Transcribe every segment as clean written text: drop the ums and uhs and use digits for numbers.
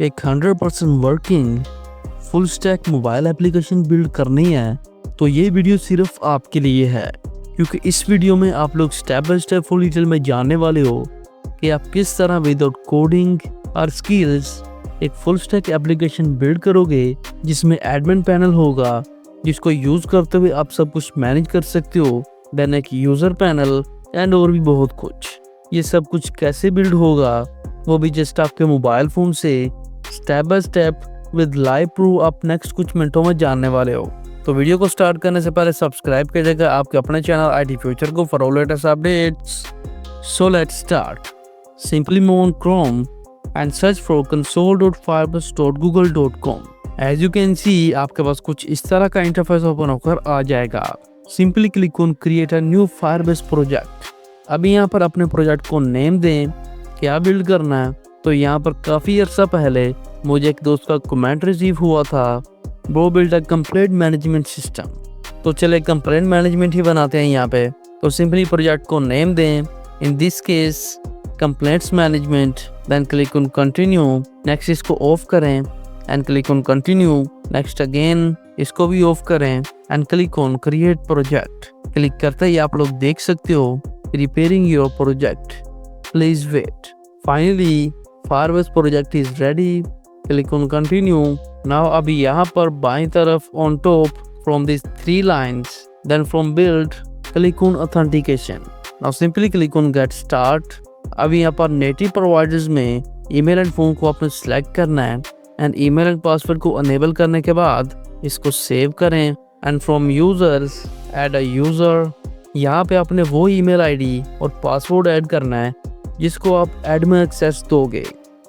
एक 100% working full stack mobile application build करनी है तो ये वीडियो सिर्फ आपके लिए है, क्योंकि इस वीडियो में आप लोग step by step full detail में जानने वाले हो कि आप किस तरह विदाउट कोडिंग और स्किल्स एक फुल स्टैक एप्लीकेशन बिल्ड करोगे जिसमें एडमिन पैनल होगा जिसको यूज करते हुए आप सब कुछ मैनेज कर सकते हो, देन एक यूजर पैनल एंड और भी बहुत कुछ। ये सब कुछ कैसे बिल्ड होगा वो भी जस्ट आपके मोबाइल फोन से step by step with live proof आप नेक्स्ट कुछ मिनटों में जानने वाले हो। तो वीडियो को स्टार्ट करने से पहले सब्सक्राइब कीजिएगा आपके अपने चैनल आईटी फ्यूचर को for latest updates. So let's start. Simply move on Chrome and search for console.firebase.google.com। As you can see आपके पास कुछ इस तरह का इंटरफेस ओपन होकर आ जाएगा। Simply click on create a new Firebase project. अभी यहाँ पर अपने प्रोजेक्ट को नेम दें, क्या बिल्ड करना है। तो यहाँ पर काफ़ी अर्सा पहले मुझे एक दोस्त का कमेंट रिसीव हुआ था, वो build a complaint management system. तो चले कंप्लेंट मैनेजमेंट ही बनाते हैं यहाँ पे। तो सिंपली प्रोजेक्ट को नेम दें, in this case complaints management, then click on continue. Next इसको ऑफ करें and click on continue. Next again इसको भी ऑफ करें and click on create project. Click करते ही आप लोग देख सकते हो preparing your project, please wait. Finally Firebase project is ready. Click on continue. Now अभी यहाँ पर बाईं तरफ on top from this 3 lines, then from build click on authentication. Now simply click on get start. अभी यहाँ पर native providers में email and phone को आपने सेलेक्ट करना है एंड ईमेल एंड पासवर्ड को अनेबल करने के बाद इसको सेव करें and from users add a user. यहाँ पे आपने वो ईमेल आईडी और पासवर्ड ऐड करना है जिसको आप एडमिन एक्सेस दोगे।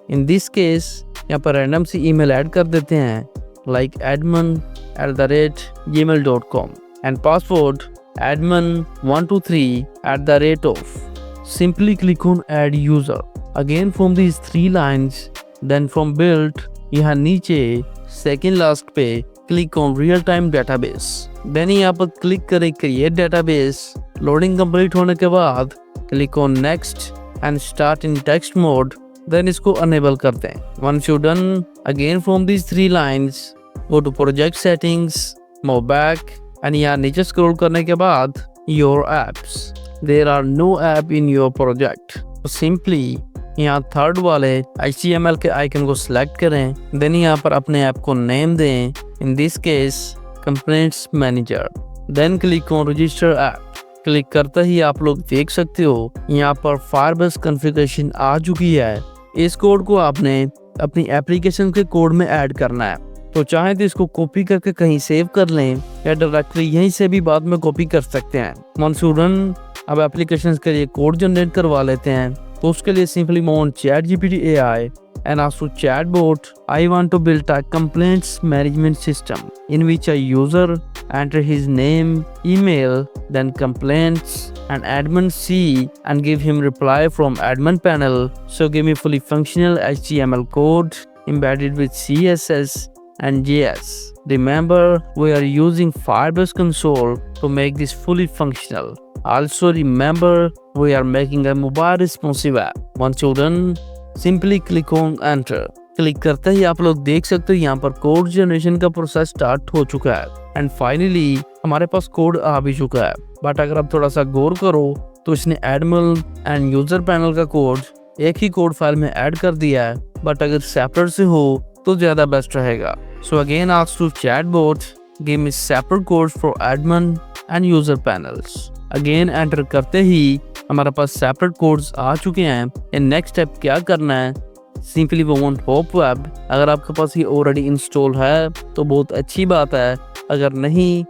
इन दिस केस यहाँ पर रैंडम सी ईमेल ऐड कर देते हैं like admin@gmail.com and password admin123@. Simply click on add user. Again from these 3 lines, then from build यहाँ नीचे second last पे click on real time database. Then यहाँ पर click करें create database. Loading complete होने के बाद click on next and start in text mode. Then इसको enable करते हैं। Once you done, again from these 3 lines, go to project settings, move back and यहाँ नीचे scroll करने के बाद your apps. There are no app in your project. So simply यहाँ third वाले HTML के आइकन को सिलेक्ट करें, देन यहाँ पर अपने ऐप को नेम दें, in this case complaints manager, then click on register app. Click करते ही आप लोग देख सकते हो यहाँ पर फायरबेस कॉन्फ़िगरेशन आ चुकी है। इस कोड को आपने अपनी एप्लीकेशन के कोड में ऐड करना है। तो चाहे तो इसको कॉपी करके कहीं सेव कर लें या डायरेक्टली यहीं से भी बाद में कॉपी कर सकते हैं। मंसूरन अब एप्लीकेशन के लिए कोड जनरेट करवा लेते हैं। तो उसके लिए simply move on ChatGPT AI and ask to chatbot, I want to build a complaints management system in which a user enter his name, email, then complaints and admin see and give him reply from admin panel. So give me fully functional HTML code embedded with CSS and JS. Remember, we are using Firebase console to make this fully functional. Also remember, we are making a mobile responsive app. Once you're done, simply click on enter. Click करते ही आप लोग देख सकते हो यहाँ पर code generation का प्रोसेस स्टार्ट हो चुका है एंड फाइनली हमारे पास कोड आ भी चुका है। बट अगर आप थोड़ा सा गौर करो तो इसने एडमिन एंड यूजर पैनल का कोड एक ही कोड फाइल में ऐड कर दिया है, बट अगर सेपरेट से हो तो ज्यादा बेस्ट रहेगा। So again ask to chatbot give me separate code for admin and user panels. Again enter करते ही हमारे पास सेपरेट कोड्स आ चुके हैं एंड नेक्स्ट स्टेप क्या करना है, सिंपली वो वांट पॉप वेब। अगर आपके पास ये ऑलरेडी इंस्टॉल है तो बहुत अच्छी बात है, अगर नहीं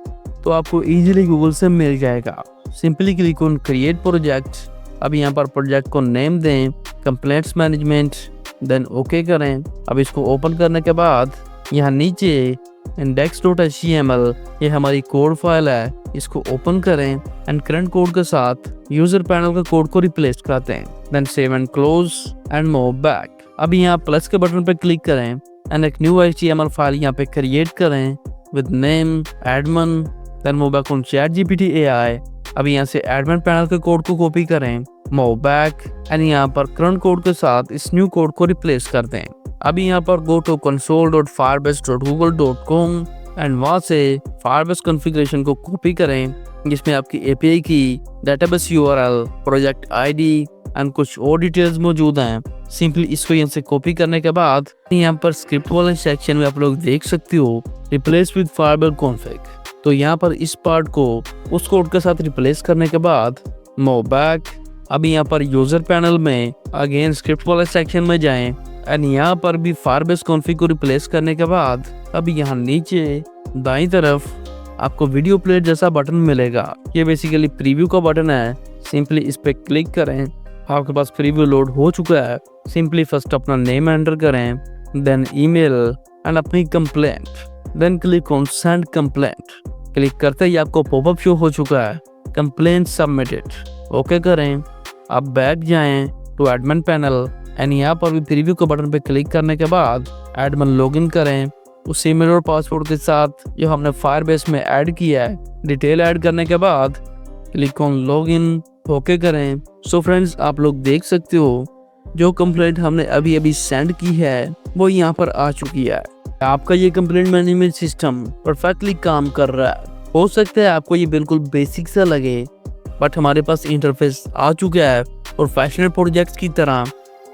तो आपको इजीली गूगल से मिल जाएगा। Simply click on create project. अब यहाँ पर प्रोजेक्ट को नेम दें कंप्लेंट्स मैनेजमेंट, देन ओके करें। अब इसको ओपन करने के बाद यहाँ नीचे index.html ये हमारी कोड फाइल है, इसको ओपन करें एंड करंट कोड के साथ यूजर पैनल का कोड को रिप्लेस करते हैं, then save and close and move back. अब यहाँ प्लस के बटन पे क्लिक करें एंड एक न्यू HTML फाइल यहाँ पे क्रिएट करें with name admin, then move back on ChatGPT AI। अब यहाँ से एडमिन पैनल के कोड को कॉपी करें, मूव बैक एंड यहाँ पर करंट कोड के साथ इस न्यू कोड को रिप्लेस कर दें। अभी यहाँ पर गो टू console.firebase.google.com एंड वहाँ से Firebase कॉन्फ़िगरेशन को कॉपी करें, जिसमें आपकी API की database URL, project ID and कुछ और डिटेल्स मौजूद हैं। सिंपली इसको यहाँ से कॉपी करने के बाद यहाँ पर स्क्रिप्ट वाले सेक्शन में आप लोग देख सकते हो रिप्लेस विद Firebase config। तो यहाँ पर इस पार्ट को उस कोड के साथ रिप्लेस करने के बाद मूव बैक। अभी यहाँ पर यूजर पैनल में अगेन स्क्रिप्ट वाले सेक्शन में जाएं एंड यहाँ पर भी Firebase config को रिप्लेस करने के बाद अभी यहाँ नीचे दाईं तरफ आपको वीडियो प्लेयर जैसा बटन मिलेगा। ये बेसिकली प्रीव्यू का बटन है। सिंपली इस पे क्लिक करें। आपके पास प्रीव्यू लोड हो चुका है। सिंपली फर्स्ट अपना नेम एंटर करें, देन ईमेल एंड अपनी complaint, then click on send complaint. Click करते ही आपको पॉपअप शो हो चुका है, कंप्लेंट सबमिटेड। ओके करें। अब बैक जाएं टू एडमिन पैनल एंड यहाँ पर भी प्रीव्यू के बटन पे क्लिक करने के बाद एडमिन लॉगिन करें उस ईमेल और पासवर्ड के साथ जो हमने Firebase में ऐड किया है। डिटेल ऐड करने के बाद क्लिक ऑन लॉगिन। ओके करें। सो फ्रेंड्स, आप लोग देख सकते हो जो कंप्लेंट हमने अभी सेंड की है वो यहाँ पर आ चुकी है। आपका ये कंप्लेंट मैनेजमेंट सिस्टम परफेक्टली काम कर रहा है। हो सकता है आपको ये बिल्कुल बेसिक सा लगे, बट हमारे पास इंटरफेस आ चुका है और फैशनेट प्रोजेक्ट की तरह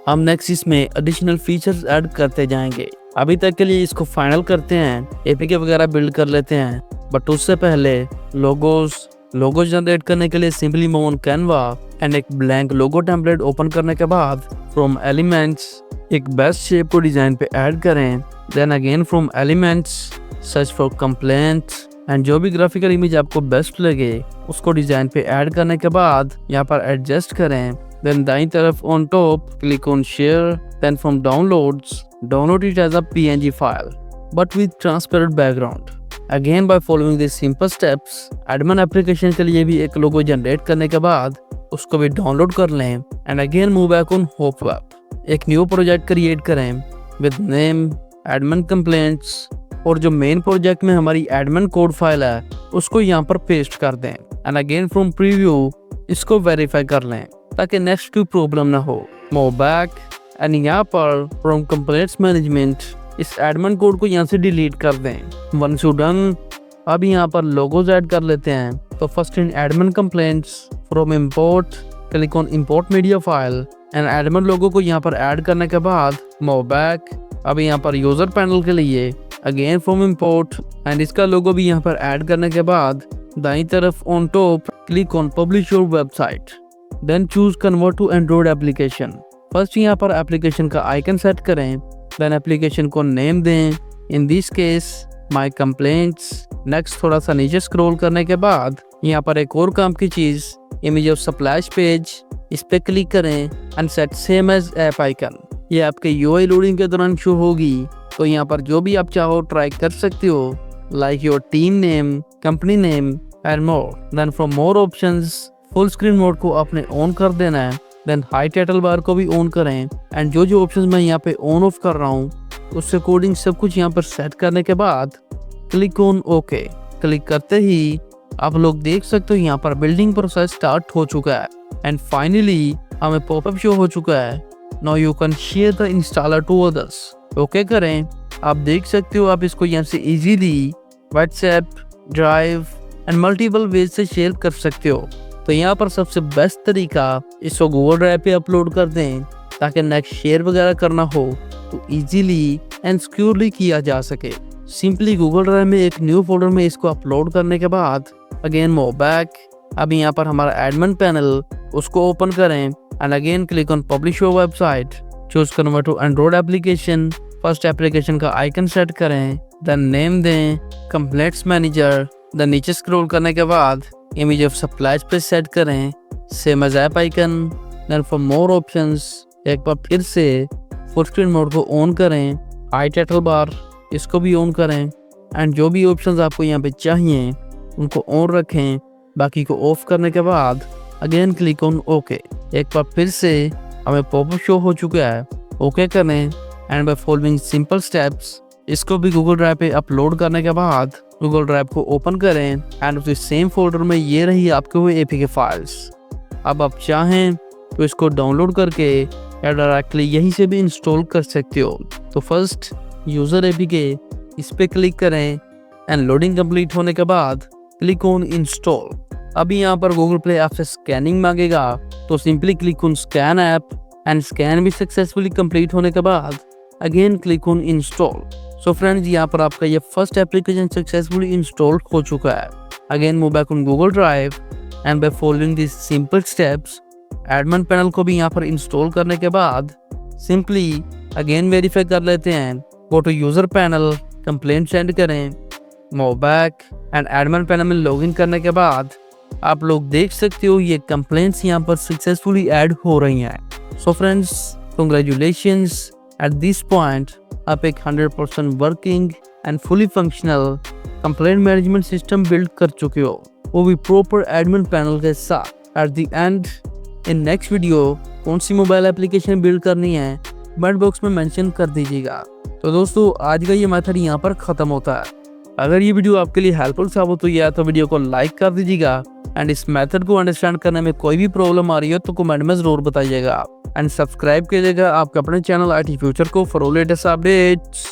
हम नेक्स्ट इसमें एडिशनल फीचर्स ऐड करते जाएंगे। अभी तक के लिए इसको फाइनल करते हैं, APK वगैरह बिल्ड कर लेते हैं, बट उससे पहले लोगोज जनरेट करने के लिए simply move on Canva and एक ब्लैंक लोगो टेम्पलेट ओपन करने के बाद फ्रॉम एलिमेंट्स एक बेस्ट शेप को डिजाइन पे ऐड करें। Then again from elements search for complaints and जो भी ग्राफिकल इमेज आपको बेस्ट लगे उसको डिजाइन पे ऐड करने के बाद यहाँ पर एडजस्ट करें। देन दाईं तरफ on top click on share, then from downloads download it as a PNG file but with transparent background। Again by following these simple steps, admin application के लिए भी एक लोगो जनरेट करने के बाद उसको भी डाउनलोड कर लें and again move back on hope web. एक न्यू प्रोजेक्ट क्रिएट करें विद नेम एडमिन कंप्लेंट्स और जो मेन प्रोजेक्ट में हमारी एडमिन कोड फाइल है उसको यहाँ पर पेस्ट कर दें एंड अगेन फ्रॉम प्रीव्यू इसको वेरीफाई कर लें ताकि नेक्स्ट कोई प्रॉब्लम ना हो। मूव बैक एंड यहाँ पर फ्रॉम कंप्लेंट्स मैनेजमेंट इस एडमिन कोड को यहाँ से डिलीट कर दें। वंस यू डन, अब यहाँ पर लोगोज ऐड कर लेते हैं। तो first in admin complaints from import click on import media file and admin logo को यहाँ पर ऐड करने के बाद मूव बैक। अब यहाँ पर यूजर पैनल के लिए अगेन फ्रॉम इंपोर्ट एंड इसका लोगो भी यहाँ पर ऐड करने के बाद दाईं तरफ on top click on publish your website, then choose convert to Android application. First यहाँ पर एप्लीकेशन का आइकन सेट करें, देन एप्लीकेशन को नेम दें, in this case my complaints. Next थोड़ा सा नीचे स्क्रॉल करने के बाद यहाँ पर एक और काम की चीज़ इमेज ऑफ स्प्लैश पेज, इस पे क्लिक करें and set same as app icon. ये आपके UI लोडिंग के दौरान शो होगी। तो यहाँ पर जो भी आप चाहो ट्राई कर सकते हो, like your team name, company name and more. Then from more options full screen mode को आपने ऑन कर देना है, देन हाई टाइटल बार को भी ऑन करें एंड जो ऑप्शंस मैं यहाँ पे ऑन ऑफ कर रहा हूँ उससे अकॉर्डिंग सब कुछ यहाँ पर सेट करने के बाद क्लिक ऑन ओके। क्लिक करते ही आप लोग देख सकते हो यहाँ पर बिल्डिंग प्रोसेस स्टार्ट हो चुका है एंड फाइनली हमें पॉपअप शो हो चुका है। Now you can share the installer to others. Okay करें। आप देख सकते हो आप इसको यहाँ से easily WhatsApp, drive and multiple ways से शेयर कर सकते हो। तो यहाँ पर सबसे बेस्ट तरीका इसको गूगल ड्राइव पे अपलोड कर दें ताकि नेक्स्ट शेयर वगैरह करना हो तो इजीली एंड सिक्योरली किया जा सके। सिंपली गूगल ड्राइव में एक न्यू फोल्डर में इसको अपलोड करने के बाद अगेन मूव बैक। अब यहाँ पर हमारा एडमिन पैनल उसको ओपन करें and again click on publish your website, choose convert to Android application. First application का आइकन सेट करें, देन नेम दें कंप्लेंट्स मैनेजर। देन नीचे स्क्रॉल करने के बाद इमेज ऑफ स्प्लैश पे सेट करें same as app icon. Then for more options एक बार फिर से फुल स्क्रीन मोड को ऑन करें, हाई टाइटल बार इसको भी ऑन करें एंड जो भी ऑप्शंस आपको यहाँ पे चाहिए उनको ऑन रखें। बाकी को ऑफ करने के बाद अगेन क्लिक ऑन ओके। एक बार फिर से हमें पॉपअप शो हो चुका है। ओके करें and by following simple steps इसको भी गूगल ड्राइव पे अपलोड करने के बाद गूगल ड्राइव को ओपन करें एंड उसी सेम फोल्डर में ये रही आपके हुए APK फाइल्स। अब आप चाहें तो इसको डाउनलोड करके या डायरेक्टली यहीं से भी इंस्टॉल कर सकते हो। तो फर्स्ट यूज़र एपीके इस पर क्लिक करें एंड लोडिंग कंप्लीट होने के बाद क्लिक ऑन इंस्टॉल। अभी यहाँ पर गूगल प्ले आपसे स्कैनिंग मांगेगा, तो simply click on scan app and scan भी सक्सेसफुली कंप्लीट होने के बाद again click on install. So friends, यहाँ पर आपका ये फर्स्ट एप्लीकेशन सक्सेसफुली इंस्टॉल हो चुका है। Again move back on Google drive and by following this simple steps admin panel को भी यहाँ पर इंस्टॉल करने के बाद सिंपली अगेन वेरीफाई कर लेते हैं। Go to user panel, complaint send करें, move back and admin panel में लॉगिन करने के बाद आप लोग देख सकते हो ये कंप्लेंट्स यहाँ पर सक्सेसफुली ऐड हो रही हैं। So friends, congratulations, at this point आप एक 100% working and fully functional complaint management system build कर चुके हो, वो भी प्रॉपर एडमिन पैनल के साथ। At the and in next video कौन सी मोबाइल एप्लीकेशन बिल्ड करनी है कमेंट बॉक्स में मेंशन कर दीजिएगा। तो दोस्तों, आज का ये मेथड यहाँ पर ख़त्म होता है। अगर ये वीडियो आपके लिए हेल्पफुल साबित हुई है तो वीडियो को लाइक कर दीजिएगा एंड इस मेथड को अंडरस्टैंड करने में कोई भी प्रॉब्लम आ रही हो तो कमेंट में ज़रूर बताइएगा एंड सब्सक्राइब कीजिएगा आपके अपने चैनल IT फ्यूचर को फॉर लेटेस्ट अपडेट्स।